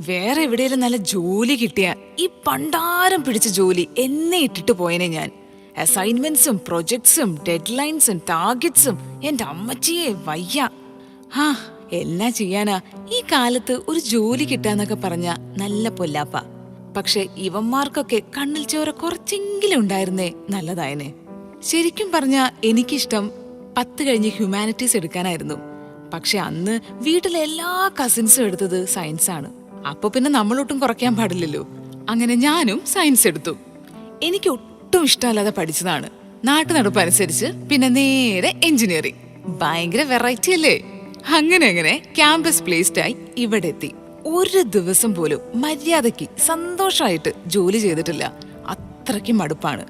വേറെ എവിടെയെങ്കിലും നല്ല ജോലി കിട്ടിയ ഈ പണ്ടാരം പിടിച്ച ജോലി എന്നെ ഇട്ടിട്ട് പോയനെ ഞാൻ. അസൈൻമെന്റ്സും പ്രൊജക്ട്സും ഡെഡ്ലൈൻസും ടാർഗറ്റ്സും എന്റെ അമ്മച്ചിയെ വയ്യ. ഹാ, എന്നാ ചെയ്യാനാ, ഈ കാലത്ത് ഒരു ജോലി കിട്ടാന്നൊക്കെ പറഞ്ഞ നല്ല പൊല്ലാപ്പ. പക്ഷെ ഇവന്മാർക്കൊക്കെ കണ്ണിൽ ചോര കുറച്ചെങ്കിലും ഉണ്ടായിരുന്നേ നല്ലതായനെ. ശരിക്കും പറഞ്ഞ എനിക്കിഷ്ടം 10 കഴിഞ്ഞ് ഹ്യൂമാനിറ്റീസ് എടുക്കാനായിരുന്നു. പക്ഷെ അന്ന് വീട്ടിലെ എല്ലാ കസിൻസും എടുത്തത് സയൻസ് ആണ്. അപ്പൊ പിന്നെ നമ്മളൊട്ടും കുറയ്ക്കാൻ പാടില്ലല്ലോ. അങ്ങനെ ഞാനും സയൻസ് എടുത്തു. എനിക്ക് ഒട്ടും ഇഷ്ടമല്ലാതെ പഠിച്ചതാണ്. നാട്ടു നടപ്പ് അനുസരിച്ച് പിന്നെ നേരെ എഞ്ചിനീയറിംഗ്. ഭയങ്കര വെറൈറ്റി അല്ലേ? അങ്ങനെ ക്യാമ്പസ് പ്ലേസ്ഡ് ആയി ഇവിടെ എത്തി. ഒരു ദിവസം പോലും മര്യാദയ്ക്ക് സന്തോഷമായിട്ട് ജോലി ചെയ്തിട്ടില്ല. അത്രയ്ക്കും മടുപ്പാണ്.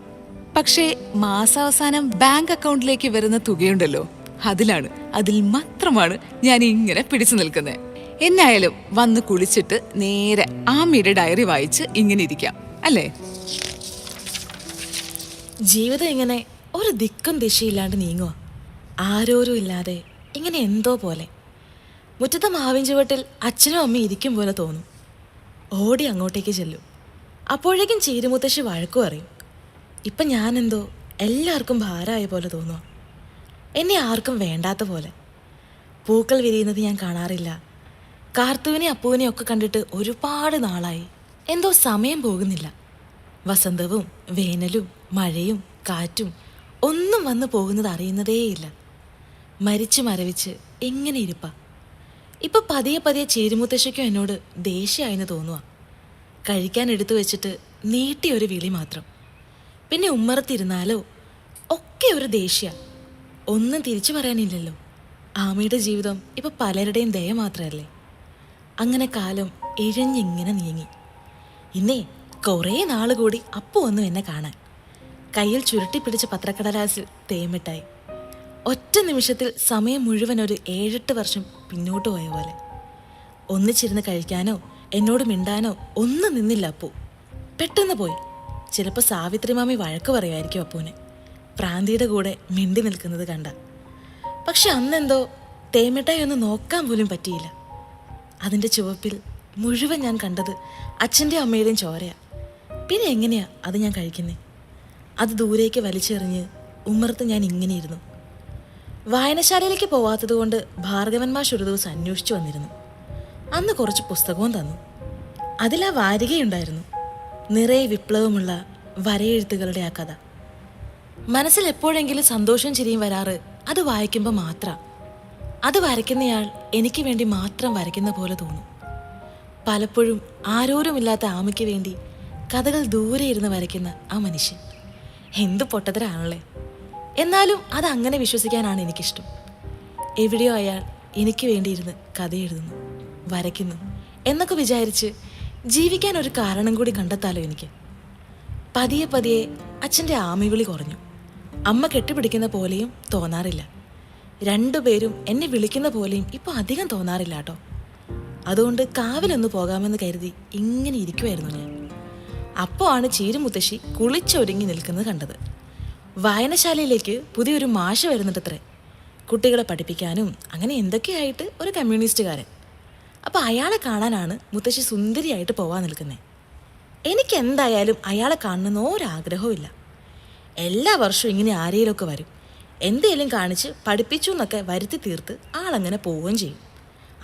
പക്ഷേ മാസാവസാനം ബാങ്ക് അക്കൗണ്ടിലേക്ക് വരുന്ന തുകയുണ്ടല്ലോ, അതിൽ മാത്രമാണ് ഞാൻ ഇങ്ങനെ പിടിച്ചു നിൽക്കുന്നത്. എന്നായാലും വന്ന് കുളിച്ചിട്ട് നേരെ ആമിയുടെ ഡയറി വായിച്ച് ഇങ്ങനെ ഇരിക്കാം അല്ലേ? ജീവിതം ഇങ്ങനെ ഒരു ദിക്കും ദിശയില്ലാണ്ട് നീങ്ങുക. ആരോരും ഇല്ലാതെ ഇങ്ങനെ എന്തോ പോലെ. മുറ്റത്തെ മാവിൻ ചുവട്ടിൽ അച്ഛനും അമ്മയും ഇരിക്കും പോലെ തോന്നും. ഓടി അങ്ങോട്ടേക്ക് ചെല്ലും. അപ്പോഴേക്കും ചീരുമുത്തശ്ശി വഴക്കു പറയും. ഇപ്പം ഞാനെന്തോ എല്ലാവർക്കും ഭാരമായ പോലെ തോന്നുക. എന്നെ ആർക്കും വേണ്ടാത്ത പോലെ. പൂക്കൾ വിരിയുന്നത് ഞാൻ കാണാറില്ല. കാർത്തുവിനെ അപ്പുവിനെ ഒക്കെ കണ്ടിട്ട് ഒരുപാട് നാളായി. എന്തോ സമയം പോകുന്നില്ല. വസന്തവും വേനലും മഴയും കാറ്റും ഒന്നും വന്നു പോകുന്നത് അറിയുന്നതേയില്ല. മരിച്ചു മരവിച്ച് എങ്ങനെ ഇരിപ്പാ. ഇപ്പം പതിയെ ചീരുമുത്തശ്ശിക്കും എന്നോട് ദേഷ്യമായെന്ന് തോന്നുക. കഴിക്കാൻ എടുത്തു വെച്ചിട്ട് നീട്ടിയൊരു വിളി മാത്രം. പിന്നെ ഉമ്മറത്തിരുന്നാലോ ഒക്കെ ഒരു ദേഷ്യ. ഒന്നും തിരിച്ചു പറയാനില്ലല്ലോ. ആമിയുടെ ജീവിതം ഇപ്പം പലരുടെയും ദയ മാത്രമല്ലേ. അങ്ങനെ കാലം ഇഴഞ്ഞിങ്ങനെ നീങ്ങി. ഇന്നേ കുറേ നാൾ കൂടി അപ്പു വന്നു എന്നെ കാണാൻ. കയ്യിൽ ചുരുട്ടിപ്പിടിച്ച പത്രക്കടലാസിൽ തേമിട്ടായി. ഒറ്റ നിമിഷത്തിൽ സമയം മുഴുവൻ ഒരു 7-8 വർഷം പിന്നോട്ട് പോയ പോലെ. ഒന്നിച്ചിരുന്ന് കഴിക്കാനോ എന്നോട് മിണ്ടാനോ ഒന്നും നിന്നില്ല അപ്പു. പെട്ടെന്ന് പോയി. ചിലപ്പോൾ സാവിത്രി മാമി വഴക്ക് പറയുമായിരിക്കും അപ്പുവിനെ, പ്രാന്തിയുടെ കൂടെ മിണ്ടി നിൽക്കുന്നത് കണ്ട. പക്ഷെ അന്നെന്തോ തേമിട്ടായി ഒന്ന് നോക്കാൻ പോലും പറ്റിയില്ല. അതിൻ്റെ ചുവപ്പിൽ മുഴുവൻ ഞാൻ കണ്ടത് അച്ഛൻ്റെ അമ്മയുടെയും ചോരയാ. പിന്നെ എങ്ങനെയാ അത് ഞാൻ കഴിക്കുന്നേ? അത് ദൂരേക്ക് വലിച്ചെറിഞ്ഞ് ഉമ്മറത്ത് ഞാൻ ഇങ്ങനെയിരുന്നു. വായനശാലയിലേക്ക് പോവാത്തത് കൊണ്ട് ഭാർഗവൻ മാഷ് ഒരു ദിവസം അന്വേഷിച്ചു വന്നിരുന്നു. അന്ന് കുറച്ച് പുസ്തകവും തന്നു. അതിലാ വാരികയുണ്ടായിരുന്നു. നിറയെ വിപ്ലവമുള്ള വരയെഴുത്തുകളുടെ ആ കഥ. മനസ്സിൽ എപ്പോഴെങ്കിലും സന്തോഷം ചിരിയും വരാറ് അത് വായിക്കുമ്പോൾ മാത്രം. അത് വരയ്ക്കുന്നയാൾ എനിക്ക് വേണ്ടി മാത്രം വരയ്ക്കുന്ന പോലെ തോന്നും. പലപ്പോഴും ആരോരുമില്ലാത്ത ആമയ്ക്ക് വേണ്ടി കഥകൾ ദൂരെ ഇരുന്ന് വരയ്ക്കുന്ന ആ മനുഷ്യൻ എന്ത് പൊട്ടത്തരാണല്ലേ. എന്നാലും അതങ്ങനെ വിശ്വസിക്കാനാണ് എനിക്കിഷ്ടം. എവിടെയോ അയാൾ എനിക്ക് വേണ്ടിയിരുന്ന് കഥ എഴുതുന്നു, വരയ്ക്കുന്നു എന്നൊക്കെ വിചാരിച്ച് ജീവിക്കാൻ ഒരു കാരണം കൂടി കണ്ടെത്താലോ എനിക്ക്. പതിയെ അച്ഛൻ്റെ ആമിവിളി കുറഞ്ഞു. അമ്മ കെട്ടിപ്പിടിക്കുന്ന പോലെയും തോന്നാറില്ല. രണ്ടുപേരും എന്നെ വിളിക്കുന്ന പോലെയും ഇപ്പോൾ അധികം തോന്നാറില്ല കേട്ടോ. അതുകൊണ്ട് കാവിലൊന്ന് പോകാമെന്ന് കരുതി ഇങ്ങനെ ഇരിക്കുമായിരുന്നു ഞാൻ. അപ്പോൾ ആണ് ചീരുമുത്തശ്ശി കുളിച്ചൊരുങ്ങി നിൽക്കുന്നത് കണ്ടത്. വായനശാലയിലേക്ക് പുതിയൊരു മാഷ് വരുന്നുണ്ടത്രേ. കുട്ടികളെ പഠിപ്പിക്കാനും അങ്ങനെ എന്തൊക്കെയായിട്ട് ഒരു കമ്മ്യൂണിസ്റ്റുകാരൻ. അപ്പോൾ അയാളെ കാണാനാണ് മുത്തശ്ശി സുന്ദരിയായിട്ട് പോവാൻ നിൽക്കുന്നത്. എനിക്ക് എന്തായാലും അയാളെ കാണണമെന്ന് ഒരാഗ്രഹവും ഇല്ല. എല്ലാ വർഷവും ഇങ്ങനെ ആരെയിലൊക്കെ വരും. എന്തേലും കാണിച്ച് പഠിപ്പിച്ചു എന്നൊക്കെ വരുത്തി തീർത്ത് ആളങ്ങനെ പോവുകയും ചെയ്യും.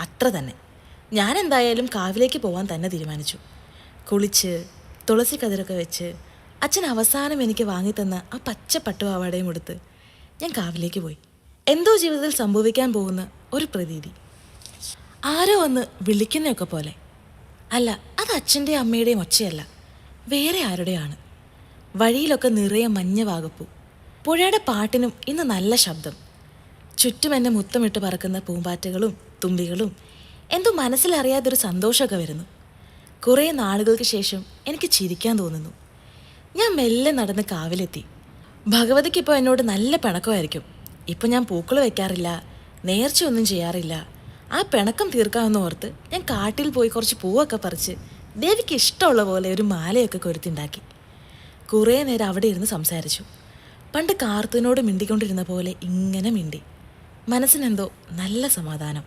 അത്ര തന്നെ. ഞാൻ എന്തായാലും കാവിലേക്ക് പോകാൻ തന്നെ തീരുമാനിച്ചു. കുളിച്ച് തുളസി കതിരൊക്കെ വെച്ച് അച്ഛൻ അവസാനം എനിക്ക് വാങ്ങിത്തന്ന ആ പച്ച പട്ടുപാവാടയും എടുത്ത് ഞാൻ കാവിലേക്ക് പോയി. എന്തോ ജീവിതത്തിൽ സംഭവിക്കാൻ പോകുന്ന ഒരു പ്രതീതി. ആരോ ഒന്ന് വിളിക്കുന്നതൊക്കെ പോലെ. അല്ല, അത് അച്ഛൻ്റെയും അമ്മയുടെയും ഒച്ചയല്ല, വേറെ ആരുടെയാണ്. വഴിയിലൊക്കെ നിറയെ മഞ്ഞ വാകപ്പൂ. പുഴയുടെ പാട്ടിനും ഇന്ന് നല്ല ശബ്ദം. ചുറ്റും എന്നെ മുത്തമിട്ട് പറക്കുന്ന പൂമ്പാറ്റകളും തുമ്പികളും. എന്തോ മനസ്സിലറിയാതൊരു സന്തോഷമൊക്കെ വരുന്നു. കുറേ നാളുകൾക്ക് ശേഷം എനിക്ക് ചിരിക്കാൻ തോന്നുന്നു. ഞാൻ മെല്ലെ നടന്ന് കാവിലെത്തി. ഭഗവതിക്ക് ഇപ്പോൾ എന്നോട് നല്ല പിണക്കമായിരിക്കും. ഇപ്പം ഞാൻ പൂക്കൾ വയ്ക്കാറില്ല, നേർച്ചയൊന്നും ചെയ്യാറില്ല. ആ പിണക്കം തീർക്കാമെന്ന് ഓർത്ത് ഞാൻ കാട്ടിൽ പോയി കുറച്ച് പൂവൊക്കെ പറിച്ച് ദേവിക്ക് ഇഷ്ടമുള്ള പോലെ ഒരു മാലയൊക്കെ കൊരുത്തിണ്ടാക്കി. കുറേ നേരം അവിടെ ഇരുന്ന് സംസാരിച്ചു. പണ്ട് കാർത്തുവിനോട് മിണ്ടിക്കൊണ്ടിരുന്ന പോലെ ഇങ്ങനെ മിണ്ടി. മനസ്സിനെന്തോ നല്ല സമാധാനം.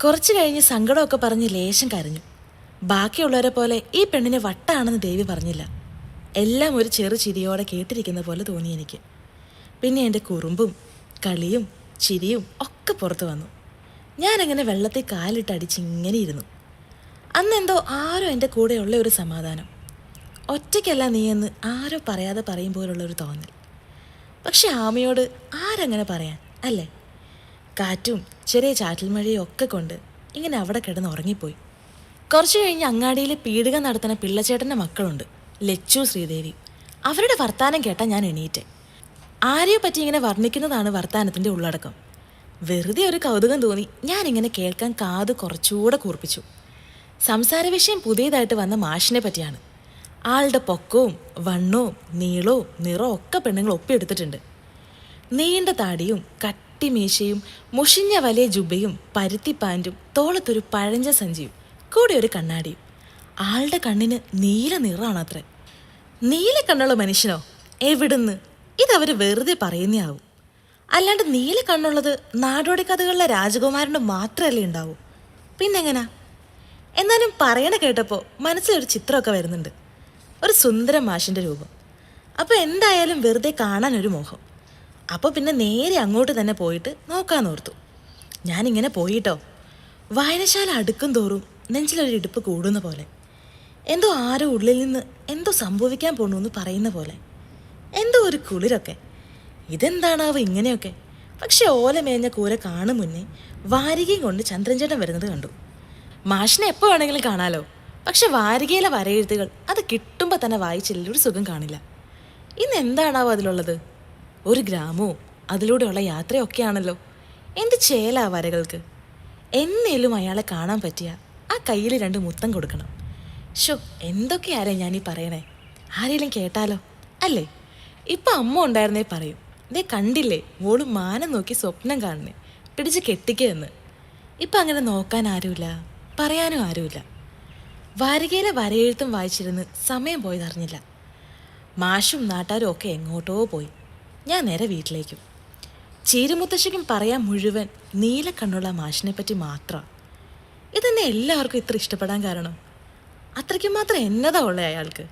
കുറച്ച് കഴിഞ്ഞ് സങ്കടമൊക്കെ പറഞ്ഞ് ലേശം കരഞ്ഞു. ബാക്കിയുള്ളവരെ പോലെ ഈ പെണ്ണിന് വട്ടാണെന്ന് ദേവി പറഞ്ഞില്ല. എല്ലാം ഒരു ചെറു ചിരിയോടെ കേട്ടിരിക്കുന്ന പോലെ തോന്നി എനിക്ക്. പിന്നെ എൻ്റെ കുറുമ്പും കളിയും ചിരിയും ഒക്കെ പുറത്തു വന്നു. ഞാനങ്ങനെ വെള്ളത്തിൽ കാലിട്ട് അടിച്ചിങ്ങനെ ഇരുന്നു. അന്നെന്തോ ആരോ എൻ്റെ കൂടെയുള്ള ഒരു സമാധാനം. ഒറ്റയ്ക്കല്ല നീയെന്ന് ആരോ പറയാതെ പറയുമ്പോഴുള്ളൊരു തോന്നൽ. പക്ഷെ ആമയോട് ആരങ്ങനെ പറയാൻ അല്ലേ? കാറ്റും ചെറിയ ചാറ്റൽ മഴയും ഒക്കെ കൊണ്ട് ഇങ്ങനെ അവിടെ കിടന്ന് ഉറങ്ങിപ്പോയി. കുറച്ചു കഴിഞ്ഞ് അങ്ങാടിയിൽ പീടിക നടത്തുന്ന പിള്ളച്ചേട്ടൻ്റെ മക്കളുണ്ട്, ലച്ചു, ശ്രീദേവി. അവരുടെ വർത്താനം കേട്ടാൽ ഞാൻ എണീറ്റെ. ആരെയോ പറ്റി ഇങ്ങനെ വർണ്ണിക്കുന്നതാണ് വർത്താനത്തിൻ്റെ ഉള്ളടക്കം. വെറുതെ ഒരു കൗതുകം തോന്നി ഞാനിങ്ങനെ കേൾക്കാൻ കാത് കുറച്ചുകൂടെ കൂർപ്പിച്ചു. സംസാര വിഷയം പുതിയതായിട്ട് വന്ന മാഷിനെ പറ്റിയാണ്. ആളുടെ പൊക്കവും വണ്ണവും നീളവും നിറവും ഒക്കെ പെണ്ണുങ്ങൾ ഒപ്പിയെടുത്തിട്ടുണ്ട്. നീണ്ട താടിയും കട്ടിമീശയും മുഷിഞ്ഞ വലിയ ജുബയും പരുത്തി പാൻറ്റും തോളത്തൊരു പഴഞ്ച സഞ്ചിയും കൂടെ ഒരു കണ്ണാടിയും. ആളുടെ കണ്ണിന് നീല നിറാണത്രേ. നീല കണ്ണുള്ള മനുഷ്യനോ? എവിടുന്ന്? ഇതവർ വെറുതെ പറയുന്നയാവും. അല്ലാണ്ട് നീല കണ്ണുള്ളത് നാടോടി കഥകളിലെ രാജകുമാരന് മാത്രമല്ലേ ഉണ്ടാവൂ. പിന്നെങ്ങനാ? എന്നാലും പറയണ കേട്ടപ്പോൾ മനസ്സിലൊരു ചിത്രമൊക്കെ വരുന്നുണ്ട്. ഒരു സുന്ദര മാഷിൻ്റെ രൂപം. അപ്പോൾ എന്തായാലും വെറുതെ കാണാനൊരു മോഹം. അപ്പോൾ പിന്നെ നേരെ അങ്ങോട്ട് തന്നെ പോയിട്ട് നോക്കാന്നോർത്തു. ഞാനിങ്ങനെ പോയിട്ടോ. വായനശാല അടുക്കും തോറും നെഞ്ചിലൊരു ഇടുപ്പ് കൂടുന്ന പോലെ. എന്തോ ആരോ ഉള്ളിൽ നിന്ന് എന്തോ സംഭവിക്കാൻ പോകണമെന്ന് പറയുന്ന പോലെ. എന്തോ ഒരു കുളിരൊക്കെ. ഇതെന്താണാവോ ഇങ്ങനെയൊക്കെ? പക്ഷെ ഓല മേഞ്ഞ കൂര കാണും മുന്നേ വാരികയും കൊണ്ട് ചന്ദ്രൻചേട്ടൻ വരുന്നത് കണ്ടു. മാഷിനെ എപ്പോൾ വേണമെങ്കിലും കാണാലോ. പക്ഷെ വാരികയിലെ വരയെഴുത്തുകൾ അത് കിട്ടുമ്പോൾ തന്നെ വായിച്ചില്ലൊരു സുഖം കാണില്ല. ഇന്ന് എന്താണാവോ അതിലുള്ളത്? ഒരു ഗ്രാമവും അതിലൂടെയുള്ള യാത്രയൊക്കെയാണല്ലോ. എന്ത് ചേലാ വരകൾക്ക്. എന്നേലും അയാളെ കാണാൻ പറ്റിയ ആ കയ്യിൽ 2 മുത്തം കൊടുക്കണം. ഷോ, എന്തൊക്കെയാരേ ഞാനീ പറയണേ? ആരെങ്കിലും കേട്ടാലോ അല്ലേ? ഇപ്പം അമ്മ ഉണ്ടായിരുന്നേ പറയും, ദേ കണ്ടില്ലേ മോള് മാനം നോക്കി സ്വപ്നം കാണുന്നേ, പിടിച്ച് കെട്ടിക്കുമെന്ന്. ഇപ്പം അങ്ങനെ നോക്കാൻ ആരുമില്ല, പറയാനും ആരുമില്ല. വാരികയിലെ വരയെഴുത്തും വായിച്ചിരുന്ന് സമയം പോയതറിഞ്ഞില്ല. മാഷും നാട്ടാരും ഒക്കെ എങ്ങോട്ടോ പോയി. ഞാൻ നേരെ വീട്ടിലേക്കും. ചീരുമുത്തശ്ശിക്കും പറയാൻ മുഴുവൻ നീല കണ്ണുള്ള മാഷിനെ പറ്റി മാത്രം. ഇതെന്നെ എല്ലാവർക്കും ഇത്ര ഇഷ്ടപ്പെടാൻ കാരണം അത്രയ്ക്കും മാത്രം എന്നതാ ഉള്ളത് അയാൾക്ക്.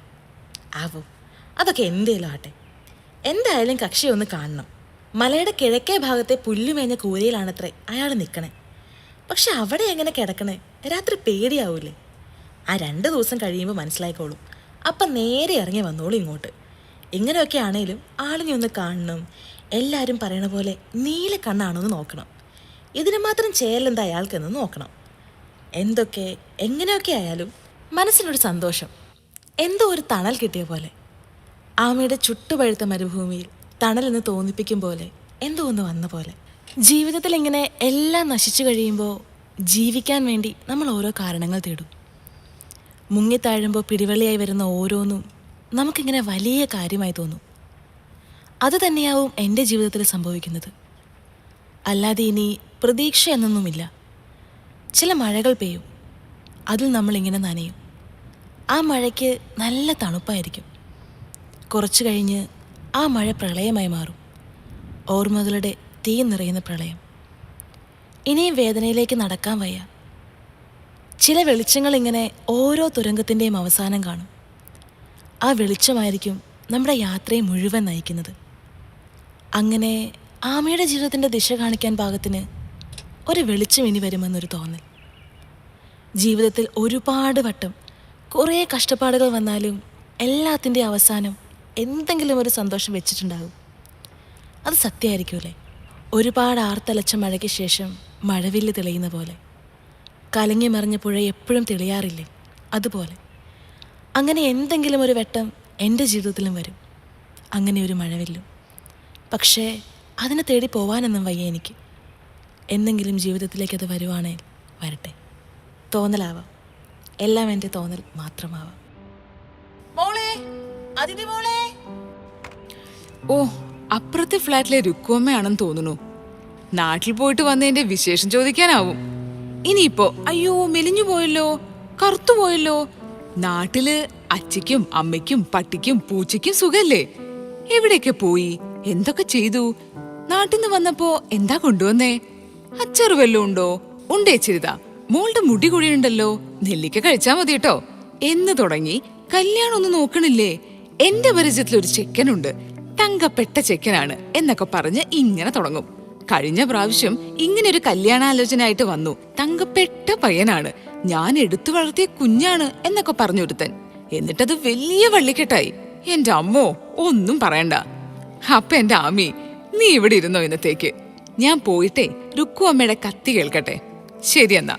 ആവോ, അതൊക്കെ എന്തേലും ആട്ടെ. എന്തായാലും കക്ഷിയെ ഒന്ന് കാണണം. മലയുടെ കിഴക്കേ ഭാഗത്തെ പുല്ലുമേഞ്ഞ കൂരയിലാണത്രേ അയാൾ നിൽക്കണേ. പക്ഷെ അവിടെ എങ്ങനെ കിടക്കണേ? രാത്രി പേടിയാവൂലേ? ആ 2 ദിവസം കഴിയുമ്പോൾ മനസ്സിലായിക്കോളും. അപ്പം നേരെ ഇറങ്ങി വന്നോളൂ ഇങ്ങോട്ട്. ഇങ്ങനെയൊക്കെ ആണേലും ആളിനെ ഒന്ന് കാണണം. എല്ലാവരും പറയണ പോലെ നീല കണ്ണാണോന്ന് നോക്കണം. ഇതിന് മാത്രം ചേലെന്താ അയാൾക്കെന്ന് നോക്കണം. എന്തൊക്കെ എങ്ങനെയൊക്കെ ആയാലും മനസ്സിനൊരു സന്തോഷം, എന്തോ ഒരു തണൽ കിട്ടിയ പോലെ. ആമയുടെ ചുട്ടുപഴുത്ത മരുഭൂമിയിൽ തണലെന്ന് തോന്നിപ്പിക്കും പോലെ എന്തോ ഒന്ന് വന്ന പോലെ. ജീവിതത്തിൽ ഇങ്ങനെ എല്ലാം നശിച്ചു കഴിയുമ്പോൾ ജീവിക്കാൻ വേണ്ടി നമ്മൾ ഓരോ കാരണങ്ങൾ തേടും. മുങ്ങിത്താഴുമ്പോൾ പിടിവള്ളിയായി വരുന്ന ഓരോന്നും നമുക്കിങ്ങനെ വലിയ കാര്യമായി തോന്നും. അതുതന്നെയാവും എൻ്റെ ജീവിതത്തിൽ സംഭവിക്കുന്നത്. അല്ലാതെ ഇനി പ്രതീക്ഷ എന്നൊന്നുമില്ല. ചില മഴകൾ പെയ്യും, അതിൽ നമ്മളിങ്ങനെ നനയും. ആ മഴയ്ക്ക് നല്ല തണുപ്പായിരിക്കും. കുറച്ചു കഴിഞ്ഞ് ആ മഴ പ്രളയമായി മാറും. ഓർമ്മകളുടെ തീ നിറയുന്ന പ്രളയം. ഇനിയും വേദനയിലേക്ക് നടക്കാൻ വയ്യ. ചില വെളിച്ചങ്ങൾ ഇങ്ങനെ ഓരോ തുരങ്കത്തിൻ്റെയും അവസാനം കാണും. ആ വെളിച്ചമായിരിക്കും നമ്മുടെ യാത്രയെ മുഴുവൻ നയിക്കുന്നത്. അങ്ങനെ ആമയുടെ ജീവിതത്തിൻ്റെ ദിശ കാണിക്കാൻ പാകത്തിന് ഒരു വെളിച്ചം ഇനി വരുമെന്നൊരു തോന്നൽ. ജീവിതത്തിൽ ഒരുപാട് വട്ടം കുറേ കഷ്ടപ്പാടുകൾ വന്നാലും എല്ലാത്തിൻ്റെ അവസാനം എന്തെങ്കിലും ഒരു സന്തോഷം വെച്ചിട്ടുണ്ടാകും. അത് സത്യമായിരിക്കുമല്ലേ? ഒരുപാട് ആർത്തലച്ച മഴയ്ക്ക് ശേഷം മഴവില്ല് തെളിയുന്ന പോലെ. കലങ്ങി മറിഞ്ഞ പുഴ എപ്പോഴും തെളിയാറില്ലേ? അതുപോലെ അങ്ങനെ എന്തെങ്കിലും ഒരു വട്ടം എൻ്റെ ജീവിതത്തിലും വരും, അങ്ങനെ ഒരു മഴവില്ലും. പക്ഷേ അതിനെ തേടി പോവാനൊന്നും വയ്യ എനിക്ക്. എന്നെങ്കിലും ജീവിതത്തിലേക്ക് അത് വരുവാണെങ്കിൽ വരട്ടെ. തോന്നലാവാം, എല്ലാം എൻ്റെ തോന്നൽ മാത്രമാവാം. മോളെ, അതിഥി മോളെ. ഓ, അപ്പുറത്തെ ഫ്ലാറ്റിലെ രുക്കുവമ്മയാണെന്ന് തോന്നുന്നു. നാട്ടിൽ പോയിട്ട് വന്നതിന്റെ വിശേഷം ചോദിക്കാനാവും. ഇനിയിപ്പോ അയ്യോ മെലിഞ്ഞു പോയല്ലോ, കറുത്തു പോയല്ലോ. നാട്ടില് അച്ഛയ്ക്കും അമ്മയ്ക്കും പട്ടിക്കും പൂച്ചയ്ക്കും സുഖല്ലേ? എവിടെയൊക്കെ പോയി, എന്തൊക്കെ ചെയ്തു? നാട്ടിൽ നിന്ന് വന്നപ്പോ എന്താ കൊണ്ടുവന്നേ? അച്ചാറ് വല്ലതും ഉണ്ടോ? ഉണ്ടേച്ചിരുതാ. മോളുടെ മുടി കുഴിയുണ്ടല്ലോ, നെല്ലിക്ക കഴിച്ചാ മതി കേട്ടോ എന്ന് തുടങ്ങി കല്യാണം ഒന്നും നോക്കണില്ലേ, എന്റെ പരിചയത്തിൽ ഒരു ചെക്കനുണ്ട്, തങ്കപ്പെട്ട ചെക്കനാണ് എന്നൊക്കെ പറഞ്ഞ് ഇങ്ങനെ തുടങ്ങും. കഴിഞ്ഞ പ്രാവശ്യം ഇങ്ങനെ ഒരു കല്യാണാലോചന ആയിട്ട് വന്നു. തങ്കപ്പെട്ട പയ്യനാണ്, ഞാൻ എടുത്തു വളർത്തിയ കുഞ്ഞാണ് എന്നൊക്കെ പറഞ്ഞൊരുത്തൻ. എന്നിട്ടത് വലിയ വള്ളിക്കെട്ടായി. എന്റെ അമ്മോ, ഒന്നും പറയണ്ട. അപ്പൊ എന്റെ ആമി, നീ ഇവിടെ ഇരുന്നോ ഇന്നത്തേക്ക്, ഞാൻ പോയിട്ടേ രുക്കു അമ്മയുടെ കത്തി കേൾക്കട്ടെ. ശരി എന്നാ.